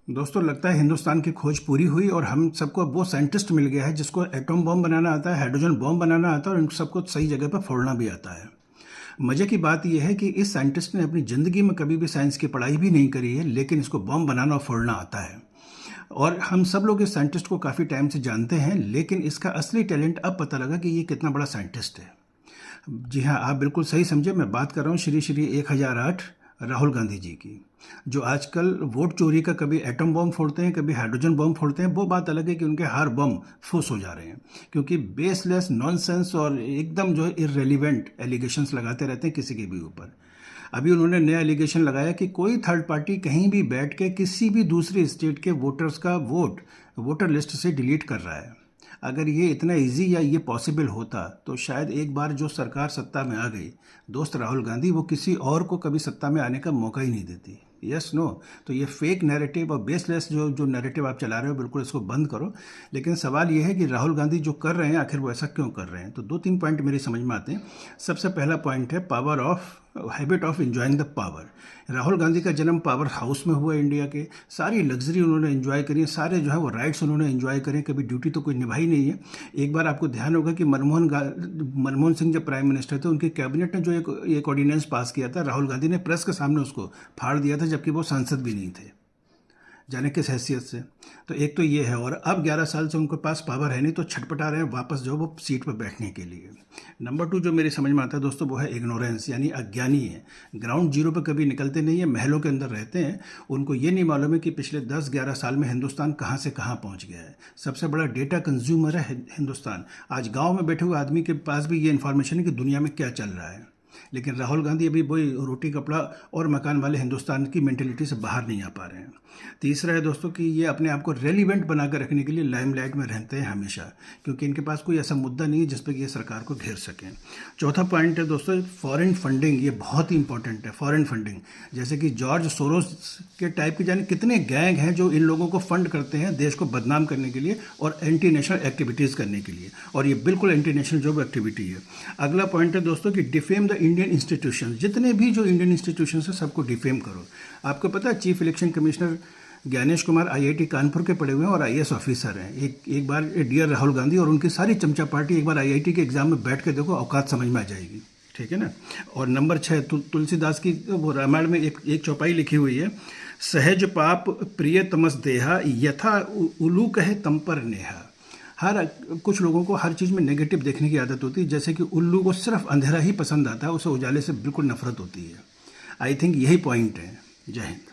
दोस्तों, लगता है हिंदुस्तान की खोज पूरी हुई और हम सबको वो साइंटिस्ट मिल गया है जिसको एटम बम बनाना आता है, हाइड्रोजन बम बनाना आता है और इन सबको सही जगह पर फोड़ना भी आता है। मज़े की बात यह है कि इस साइंटिस्ट ने अपनी ज़िंदगी में कभी भी साइंस की पढ़ाई भी नहीं करी है, लेकिन इसको बम बनाना और फोड़ना आता है। और हम सब लोग इस साइंटिस्ट को काफ़ी टाइम से जानते हैं, लेकिन इसका असली टैलेंट अब पता लगा कि ये कितना बड़ा साइंटिस्ट है। जी हाँ, आप बिल्कुल सही समझे। मैं बात कर रहा हूँ श्री श्री 1008 राहुल गांधी जी की, जो आजकल वोट चोरी का कभी एटम बम फोड़ते हैं, कभी हाइड्रोजन बम फोड़ते हैं। वो बात अलग है कि उनके हर बम फुस हो जा रहे हैं, क्योंकि बेसलेस नॉनसेंस और एकदम जो है इररेलीवेंट एलिगेशंस लगाते रहते हैं किसी के भी ऊपर। अभी उन्होंने नया एलिगेशन लगाया कि कोई थर्ड पार्टी कहीं भी बैठ के किसी भी दूसरी स्टेट के वोटर्स का वोट वोटर लिस्ट से डिलीट कर रहा है। अगर ये इतना इजी या ये पॉसिबल होता तो शायद एक बार जो सरकार सत्ता में आ गई, दोस्त राहुल गांधी, वो किसी और को कभी सत्ता में आने का मौका ही नहीं देती। Yes no. तो ये फेक नैरेटिव और बेसलेस जो जो नैरेटिव आप चला रहे हो, बिल्कुल इसको बंद करो। लेकिन सवाल ये है कि राहुल गांधी जो कर रहे हैं, आखिर वो ऐसा क्यों कर रहे हैं? तो 2-3 पॉइंट मेरी समझ में आते हैं। सबसे पहला पॉइंट है power of habit of enjoying the power. Rahul Gandhi का जन्म पावर हाउस में हुआ इंडिया के। सारी लग्जरी उन्होंने एंजॉय करी है, सारे जो है वो राइट्स उन्होंने एंजॉय करें, कभी ड्यूटी तो कोई निभाई नहीं है। एक बार आपको ध्यान होगा कि मनमोहन सिंह जब प्राइम मिनिस्टर थे, उनके कैबिनेट ने जो एक ऑर्डिनेंस पास किया था, राहुल गांधी ने प्रेस के सामने उसको फाड़ दिया था, जबकि वो सांसद भी नहीं थे, जाने किस हैसियत से। तो एक तो ये है, और अब 11 साल से उनके पास पावर है नहीं, तो छटपटा रहे हैं वापस जो वो सीट पर बैठने के लिए। नंबर 2 जो मेरी समझ में आता है दोस्तों, वो है इग्नोरेंस, यानी अज्ञानी है। ग्राउंड जीरो पर कभी निकलते नहीं है, महलों के अंदर रहते हैं। उनको ये नहीं मालूम है कि पिछले 10-11 साल में हिंदुस्तान कहाँ से कहाँ पहुँच गया है। सबसे बड़ा डेटा कंज्यूमर है हिंदुस्तान। आज गाँव में बैठे हुए आदमी के पास भी ये इन्फॉर्मेशन है कि दुनिया में क्या चल रहा है। लेकिन राहुल गांधी अभी वही रोटी कपड़ा और मकान वाले हिंदुस्तान की मेंटेलिटी से बाहर नहीं आ पा रहे हैं। तीसरा है दोस्तों कि ये अपने आप को रेलिवेंट बनाकर रखने के लिए लाइमलाइट में रहते हैं हमेशा, क्योंकि इनके पास कोई ऐसा मुद्दा नहीं है जिस पर ये सरकार को घेर सकें। चौथा पॉइंट है दोस्तों फॉरेन फंडिंग। ये बहुत ही इंपॉर्टेंट है, फॉरेन फंडिंग। जैसे कि जॉर्ज सोरोस के टाइप के जाने कितने गैंग हैं जो इन लोगों को फंड करते हैं देश को बदनाम करने के लिए और एंटी नेशनल एक्टिविटीज़ करने के लिए, और ये बिल्कुल एंटी नेशनल जो एक्टिविटी है। अगला पॉइंट है दोस्तों कि डिफेम द इंडियन इंस्टीट्यूशन। जितने भी जो इंडियन इंस्टीट्यूशन है सबको डिफेम करो। आपको पता है chief election commissioner Gyanesh Kumar IIT Kanpur के पढ़े हुए हैं और IAS ऑफिसर हैं। एक बार डियर राहुल गांधी और उनकी सारी चमचा पार्टी एक बार IIT के एग्जाम में बैठ के देखो, औकात समझ में आ जाएगी। ठीक है ना। और नंबर 6 तुलसीदास की वो रामायण में एक चौपाई लिखी हुई है, सहज पाप प्रिय तमस देहा यथा उलू कहे तम पर नेहा। हर कुछ लोगों को हर चीज़ में नेगेटिव देखने की आदत होती है, जैसे कि उल्लू को सिर्फ अंधेरा ही पसंद आता है, उसे उजाले से बिल्कुल नफरत होती है। आई थिंक यही पॉइंट है। जय हिंद।